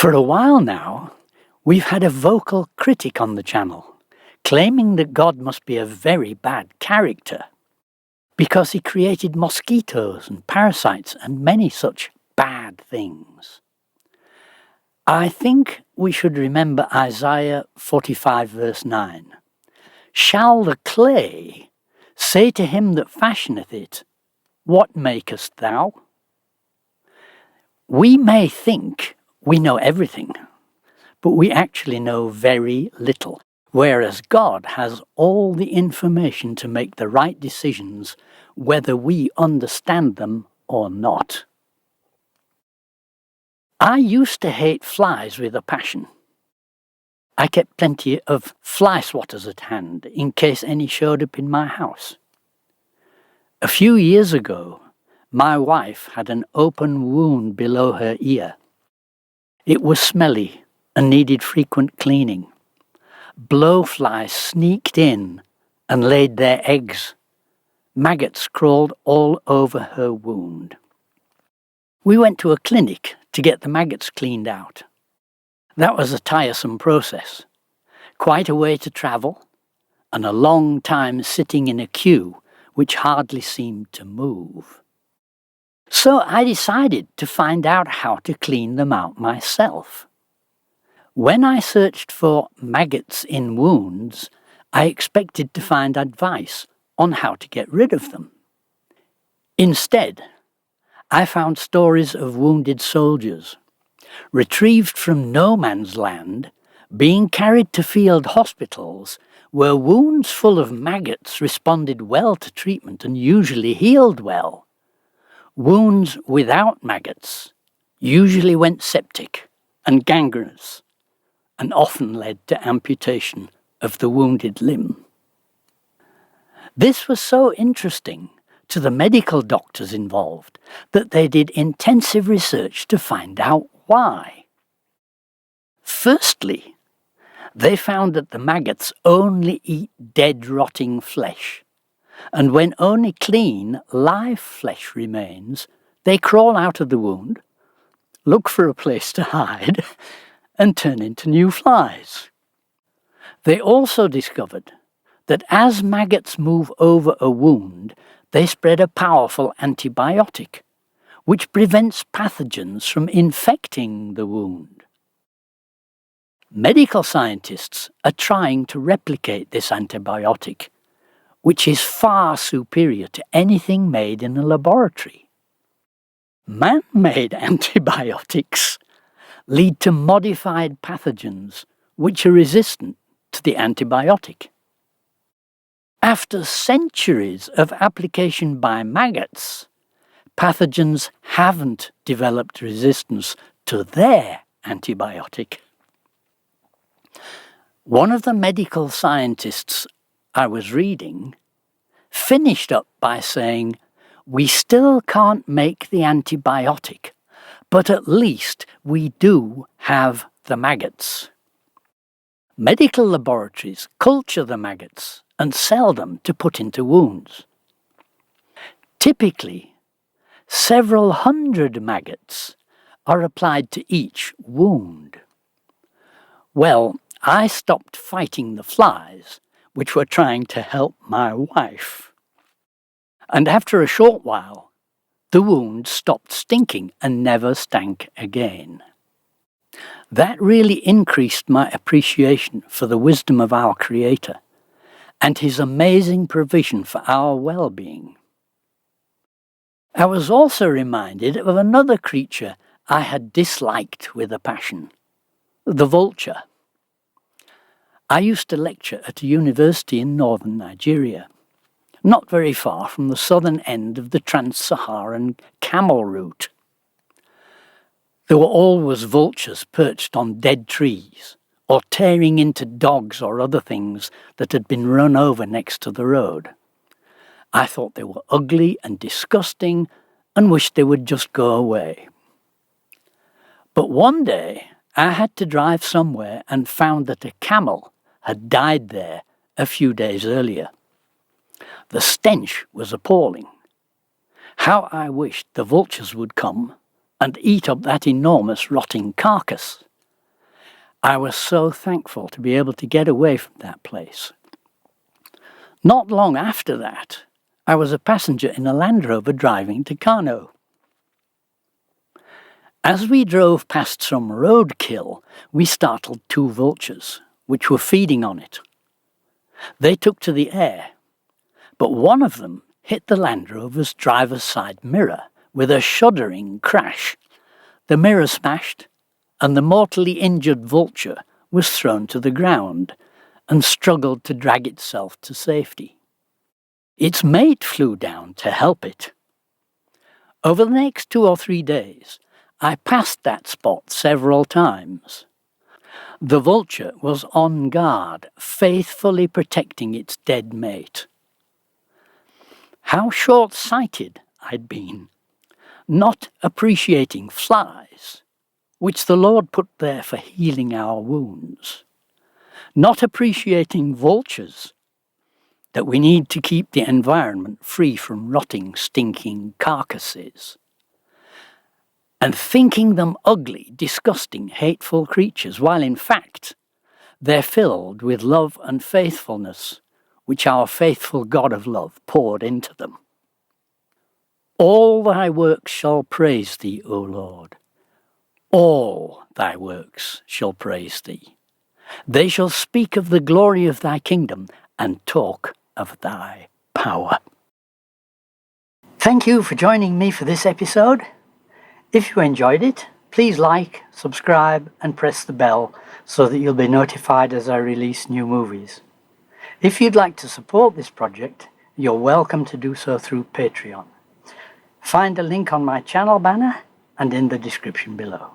For a while now, we've had a vocal critic on the channel, claiming that God must be a very bad character because he created mosquitoes and parasites and many such bad things. I think we should remember Isaiah 45 verse 9. Shall the clay say to him that fashioneth it, what makest thou? We may think we know everything, but we actually know very little, whereas God has all the information to make the right decisions, whether we understand them or not. I used to hate flies with a passion. I kept plenty of fly swatters at hand in case any showed up in my house. A few years ago, my wife had an open wound below her ear. It was smelly and needed frequent cleaning. Blowflies sneaked in and laid their eggs. Maggots crawled all over her wound. We went to a clinic to get the maggots cleaned out. That was a tiresome process. Quite a way to travel, and a long time sitting in a queue which hardly seemed to move. So I decided to find out how to clean them out myself. When I searched for maggots in wounds, I expected to find advice on how to get rid of them. Instead, I found stories of wounded soldiers, retrieved from no man's land, being carried to field hospitals where wounds full of maggots responded well to treatment and usually healed well. Wounds without maggots usually went septic and gangrenous and often led to amputation of the wounded limb. This was so interesting to the medical doctors involved that they did intensive research to find out why. Firstly, they found that the maggots only eat dead, rotting flesh, and when only clean, live flesh remains, they crawl out of the wound, look for a place to hide, and turn into new flies. They also discovered that as maggots move over a wound, they spread a powerful antibiotic, which prevents pathogens from infecting the wound. Medical scientists are trying to replicate this antibiotic, which is far superior to anything made in a laboratory. Man-made antibiotics lead to modified pathogens which are resistant to the antibiotic. After centuries of application by maggots, pathogens haven't developed resistance to their antibiotic. One of the medical scientists I was reading finished up by saying, "We still can't make the antibiotic, but at least we do have the maggots." Medical laboratories culture the maggots and sell them to put into wounds. Typically, several hundred maggots are applied to each wound. Well, I stopped fighting the flies, which were trying to help my wife. And after a short while, the wound stopped stinking and never stank again. That really increased my appreciation for the wisdom of our Creator and his amazing provision for our well-being. I was also reminded of another creature I had disliked with a passion, the vulture. I used to lecture at a university in northern Nigeria, not very far from the southern end of the trans-Saharan camel route. There were always vultures perched on dead trees, or tearing into dogs or other things that had been run over next to the road. I thought they were ugly and disgusting and wished they would just go away. But one day I had to drive somewhere and found that a camel had died there a few days earlier. The stench was appalling. How I wished the vultures would come and eat up that enormous rotting carcass. I was so thankful to be able to get away from that place. Not long after that, I was a passenger in a Land Rover driving to Kano. As we drove past some roadkill, we startled two vultures, which were feeding on it. They took to the air, but one of them hit the Land Rover's driver's side mirror with a shuddering crash. The mirror smashed, and the mortally injured vulture was thrown to the ground and struggled to drag itself to safety. Its mate flew down to help it. Over the next 2 or 3 days, I passed that spot several times. The vulture was on guard, faithfully protecting its dead mate. How short-sighted I'd been, not appreciating flies, which the Lord put there for healing our wounds, not appreciating vultures, that we need to keep the environment free from rotting, stinking carcasses, and thinking them ugly, disgusting, hateful creatures, while in fact they're filled with love and faithfulness, which our faithful God of love poured into them. All thy works shall praise thee, O Lord. All thy works shall praise thee. They shall speak of the glory of thy kingdom and talk of thy power. Thank you for joining me for this episode. If you enjoyed it, please like, subscribe, and press the bell so that you'll be notified as I release new movies. If you'd like to support this project, you're welcome to do so through Patreon. Find a link on my channel banner and in the description below.